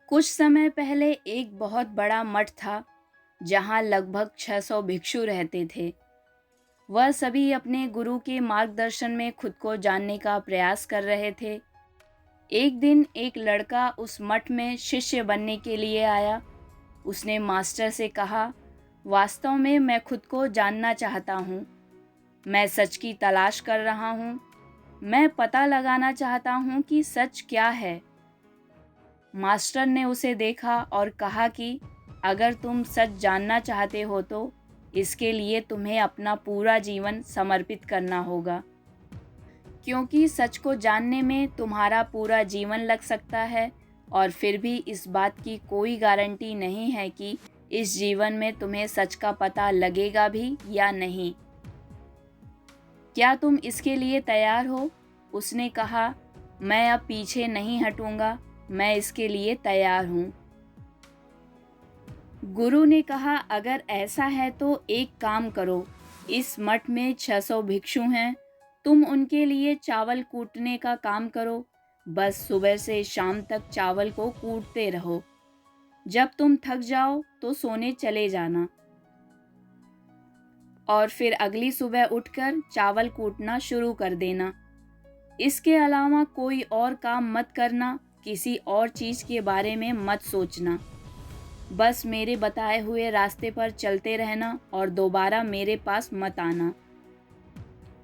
कुछ समय पहले एक बहुत बड़ा मठ था जहाँ लगभग 600 भिक्षु रहते थे। वह सभी अपने गुरु के मार्गदर्शन में खुद को जानने का प्रयास कर रहे थे। एक दिन एक लड़का उस मठ में शिष्य बनने के लिए आया। उसने मास्टर से कहा, वास्तव में मैं खुद को जानना चाहता हूँ। मैं सच की तलाश कर रहा हूँ। मैं पता लगाना चाहता हूँ कि सच क्या है। मास्टर ने उसे देखा और कहा कि अगर तुम सच जानना चाहते हो तो इसके लिए तुम्हें अपना पूरा जीवन समर्पित करना होगा, क्योंकि सच को जानने में तुम्हारा पूरा जीवन लग सकता है और फिर भी इस बात की कोई गारंटी नहीं है कि इस जीवन में तुम्हें सच का पता लगेगा भी या नहीं। क्या तुम इसके लिए तैयार हो? उसने कहा, मैं अब पीछे नहीं हटूंगा, मैं इसके लिए तैयार हूँ। गुरु ने कहा, अगर ऐसा है तो एक काम करो, इस मठ में 600 भिक्षु हैं, तुम उनके लिए चावल कूटने का काम करो। बस सुबह से शाम तक चावल को कूटते रहो। जब तुम थक जाओ तो सोने चले जाना और फिर अगली सुबह उठकर चावल कूटना शुरू कर देना। इसके अलावा कोई और काम मत करना, किसी और चीज़ के बारे में मत सोचना। बस मेरे बताए हुए रास्ते पर चलते रहना और दोबारा मेरे पास मत आना।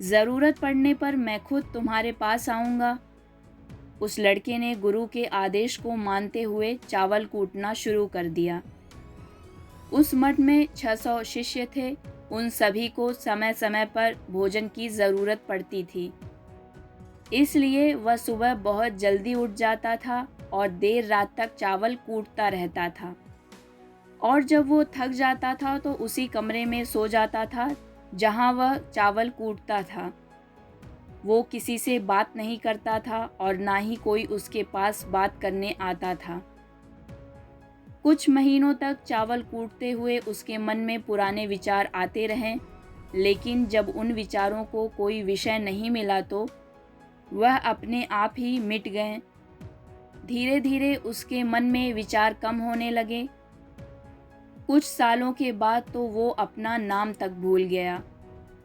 ज़रूरत पड़ने पर मैं खुद तुम्हारे पास आऊँगा। उस लड़के ने गुरु के आदेश को मानते हुए चावल कूटना शुरू कर दिया। उस मठ में 600 शिष्य थे। उन सभी को समय समय पर भोजन की ज़रूरत पड़ती थी। इसलिए वह सुबह बहुत जल्दी उठ जाता था और देर रात तक चावल कूटता रहता था। और जब वो थक जाता था तो उसी कमरे में सो जाता था जहाँ वह चावल कूटता था। वो किसी से बात नहीं करता था और ना ही कोई उसके पास बात करने आता था। कुछ महीनों तक चावल कूटते हुए उसके मन में पुराने विचार आते रहे, लेकिन जब उन विचारों को कोई विषय नहीं मिला तो वह अपने आप ही मिट गए। धीरे धीरे उसके मन में विचार कम होने लगे। कुछ सालों के बाद तो वो अपना नाम तक भूल गया।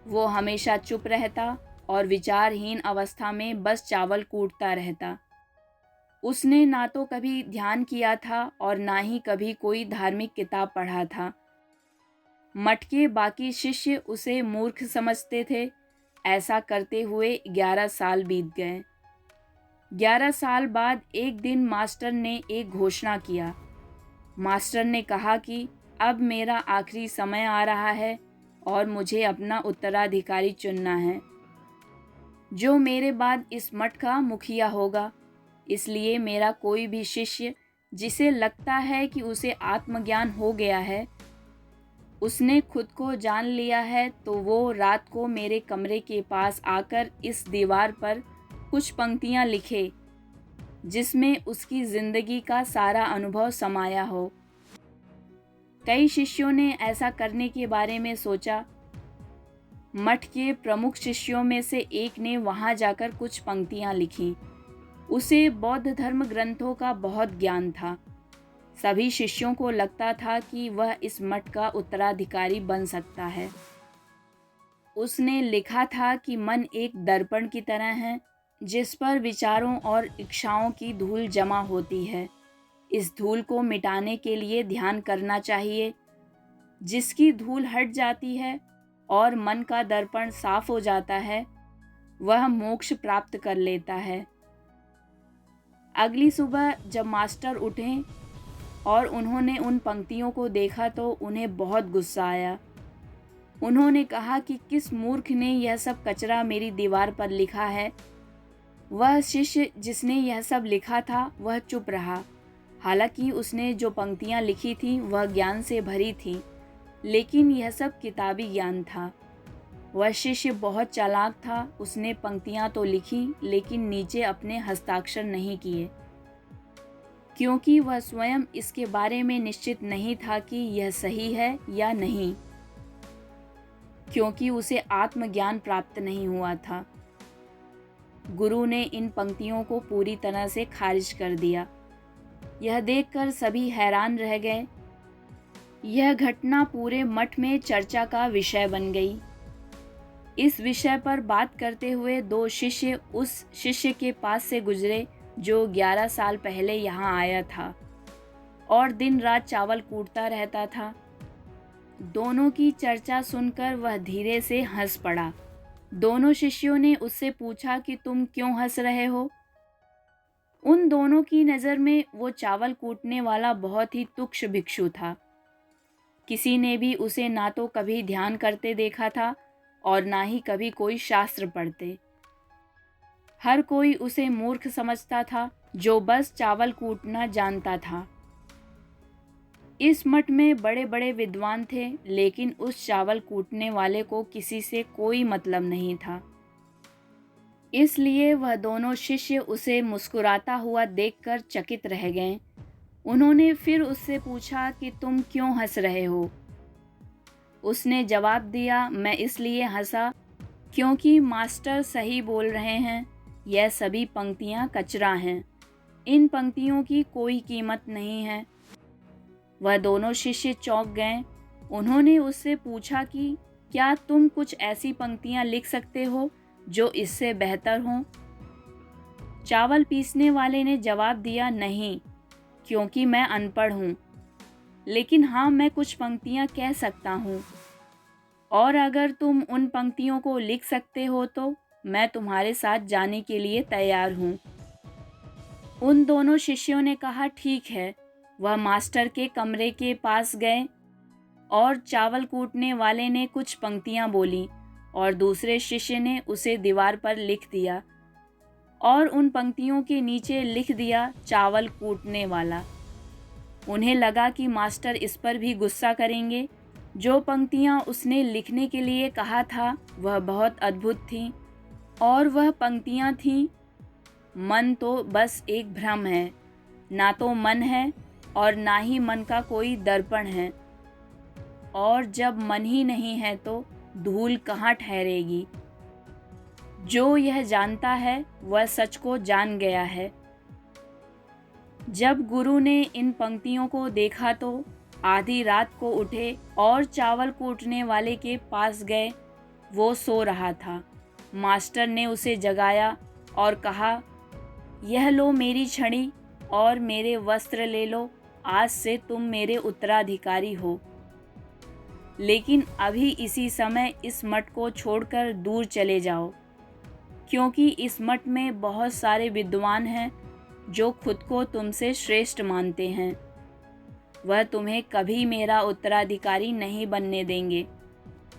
वो हमेशा चुप रहता और विचारहीन अवस्था में बस चावल कूटता रहता। उसने ना तो कभी ध्यान किया था और ना ही कभी कोई धार्मिक किताब पढ़ा था। मठ के बाकी शिष्य उसे मूर्ख समझते थे। ऐसा करते हुए 11 साल बीत गए। 11 साल बाद एक दिन मास्टर ने एक घोषणा किया। मास्टर ने कहा कि अब मेरा आखिरी समय आ रहा है और मुझे अपना उत्तराधिकारी चुनना है, जो मेरे बाद इस मठ का मुखिया होगा। इसलिए मेरा कोई भी शिष्य जिसे लगता है कि उसे आत्मज्ञान हो गया है, उसने खुद को जान लिया है, तो वो रात को मेरे कमरे के पास आकर इस दीवार पर कुछ पंक्तियाँ लिखे जिसमें उसकी जिंदगी का सारा अनुभव समाया हो। कई शिष्यों ने ऐसा करने के बारे में सोचा। मठ के प्रमुख शिष्यों में से एक ने वहां जाकर कुछ पंक्तियां लिखीं। उसे बौद्ध धर्म ग्रंथों का बहुत ज्ञान था। सभी शिष्यों को लगता था कि वह इस मठ का उत्तराधिकारी बन सकता है। उसने लिखा था कि मन एक दर्पण की तरह है, जिस पर विचारों और इच्छाओं की धूल जमा होती है। इस धूल को मिटाने के लिए ध्यान करना चाहिए। जिसकी धूल हट जाती है और मन का दर्पण साफ हो जाता है, वह मोक्ष प्राप्त कर लेता है। अगली सुबह जब मास्टर उठे और उन्होंने उन पंक्तियों को देखा तो उन्हें बहुत गुस्सा आया। उन्होंने कहा कि किस मूर्ख ने यह सब कचरा मेरी दीवार पर लिखा है। वह शिष्य जिसने यह सब लिखा था वह चुप रहा। हालांकि उसने जो पंक्तियां लिखी थी वह ज्ञान से भरी थी, लेकिन यह सब किताबी ज्ञान था। वह शिष्य बहुत चालाक था। उसने पंक्तियां तो लिखी, लेकिन नीचे अपने हस्ताक्षर नहीं किए, क्योंकि वह स्वयं इसके बारे में निश्चित नहीं था कि यह सही है या नहीं, क्योंकि उसे आत्मज्ञान प्राप्त नहीं हुआ था। गुरु ने इन पंक्तियों को पूरी तरह से खारिज कर दिया। यह देखकर सभी हैरान रह गए। यह घटना पूरे मठ में चर्चा का विषय बन गई। इस विषय पर बात करते हुए 2 शिष्य उस शिष्य के पास से गुजरे जो 11 साल पहले यहाँ आया था और दिन रात चावल कूटता रहता था। दोनों की चर्चा सुनकर वह धीरे से हंस पड़ा। दोनों शिष्यों ने उससे पूछा कि तुम क्यों हंस रहे हो? उन दोनों की नज़र में वो चावल कूटने वाला बहुत ही तुच्छ भिक्षु था। किसी ने भी उसे ना तो कभी ध्यान करते देखा था और ना ही कभी कोई शास्त्र पढ़ते। हर कोई उसे मूर्ख समझता था जो बस चावल कूटना जानता था। इस मठ में बड़े बड़े विद्वान थे, लेकिन उस चावल कूटने वाले को किसी से कोई मतलब नहीं था। इसलिए वह दोनों शिष्य उसे मुस्कुराता हुआ देखकर चकित रह गए। उन्होंने फिर उससे पूछा कि तुम क्यों हंस रहे हो? उसने जवाब दिया, मैं इसलिए हंसा क्योंकि मास्टर सही बोल रहे हैं। यह सभी पंक्तियाँ कचरा हैं। इन पंक्तियों की कोई कीमत नहीं है। वह दोनों शिष्य चौंक गए। उन्होंने उससे पूछा कि क्या तुम कुछ ऐसी पंक्तियाँ लिख सकते हो जो इससे बेहतर हों? चावल पीसने वाले ने जवाब दिया, नहीं, क्योंकि मैं अनपढ़ हूँ। लेकिन हाँ, मैं कुछ पंक्तियाँ कह सकता हूँ, और अगर तुम उन पंक्तियों को लिख सकते हो तो मैं तुम्हारे साथ जाने के लिए तैयार हूँ। उन दोनों शिष्यों ने कहा, ठीक है। वह मास्टर के कमरे के पास गए और चावल कूटने वाले ने कुछ पंक्तियाँ बोली और दूसरे शिष्य ने उसे दीवार पर लिख दिया और उन पंक्तियों के नीचे लिख दिया, चावल कूटने वाला। उन्हें लगा कि मास्टर इस पर भी गुस्सा करेंगे। जो पंक्तियाँ उसने लिखने के लिए कहा था वह बहुत अद्भुत थीं, और वह पंक्तियाँ थीं, मन तो बस एक भ्रम है, ना तो मन है और ना ही मन का कोई दर्पण है, और जब मन ही नहीं है तो धूल कहाँ ठहरेगी। जो यह जानता है वह सच को जान गया है। जब गुरु ने इन पंक्तियों को देखा तो आधी रात को उठे और चावल कूटने वाले के पास गए। वो सो रहा था। मास्टर ने उसे जगाया और कहा, यह लो मेरी छड़ी और मेरे वस्त्र ले लो, आज से तुम मेरे उत्तराधिकारी हो। लेकिन अभी इसी समय इस मठ को छोड़कर दूर चले जाओ, क्योंकि इस मठ में बहुत सारे विद्वान हैं जो खुद को तुमसे श्रेष्ठ मानते हैं। वह तुम्हें कभी मेरा उत्तराधिकारी नहीं बनने देंगे,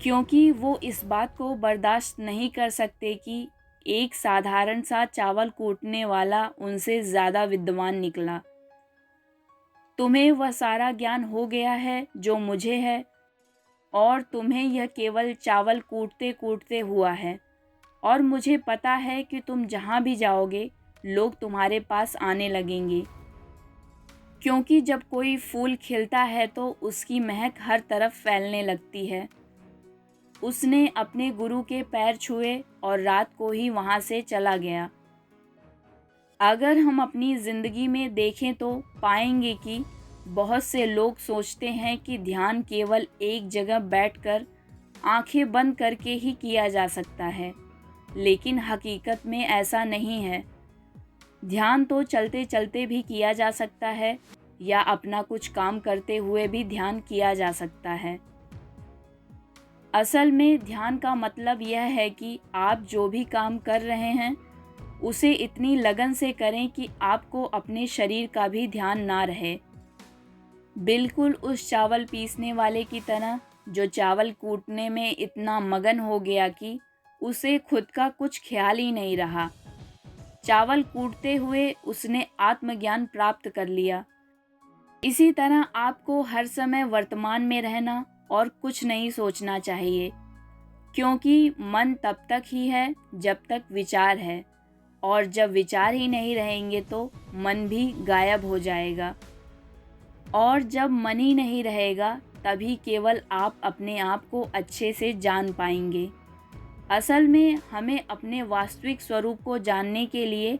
क्योंकि वो इस बात को बर्दाश्त नहीं कर सकते कि एक साधारण सा चावल कूटने वाला उनसे ज़्यादा विद्वान निकला। तुम्हें वह सारा ज्ञान हो गया है जो मुझे है, और तुम्हें यह केवल चावल कूटते कूटते हुआ है, और मुझे पता है कि तुम जहाँ भी जाओगे लोग तुम्हारे पास आने लगेंगे, क्योंकि जब कोई फूल खिलता है तो उसकी महक हर तरफ फैलने लगती है। उसने अपने गुरु के पैर छुए और रात को ही वहाँ से चला गया। अगर हम अपनी ज़िंदगी में देखें तो पाएंगे कि बहुत से लोग सोचते हैं कि ध्यान केवल एक जगह बैठकर आंखें बंद करके ही किया जा सकता है, लेकिन हकीकत में ऐसा नहीं है। ध्यान तो चलते चलते भी किया जा सकता है, या अपना कुछ काम करते हुए भी ध्यान किया जा सकता है। असल में ध्यान का मतलब यह है कि आप जो भी काम कर रहे हैं उसे इतनी लगन से करें कि आपको अपने शरीर का भी ध्यान ना रहे। बिल्कुल उस चावल पीसने वाले की तरह जो चावल कूटने में इतना मगन हो गया कि उसे खुद का कुछ ख्याल ही नहीं रहा। चावल कूटते हुए उसने आत्मज्ञान प्राप्त कर लिया। इसी तरह आपको हर समय वर्तमान में रहना और कुछ नहीं सोचना चाहिए, क्योंकि मन तब तक ही है जब तक विचार है, और जब विचार ही नहीं रहेंगे तो मन भी गायब हो जाएगा, और जब मन ही नहीं रहेगा तभी केवल आप अपने आप को अच्छे से जान पाएंगे। असल में हमें अपने वास्तविक स्वरूप को जानने के लिए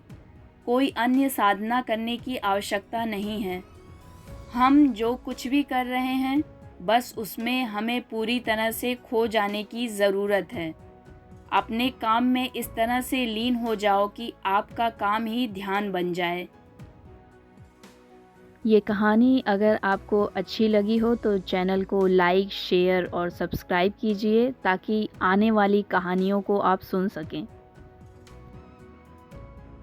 कोई अन्य साधना करने की आवश्यकता नहीं है। हम जो कुछ भी कर रहे हैं, बस उसमें हमें पूरी तरह से खो जाने की ज़रूरत है। अपने काम में इस तरह से लीन हो जाओ कि आपका काम ही ध्यान बन जाए। ये कहानी अगर आपको अच्छी लगी हो तो चैनल को लाइक, शेयर और सब्सक्राइब कीजिए ताकि आने वाली कहानियों को आप सुन सकें।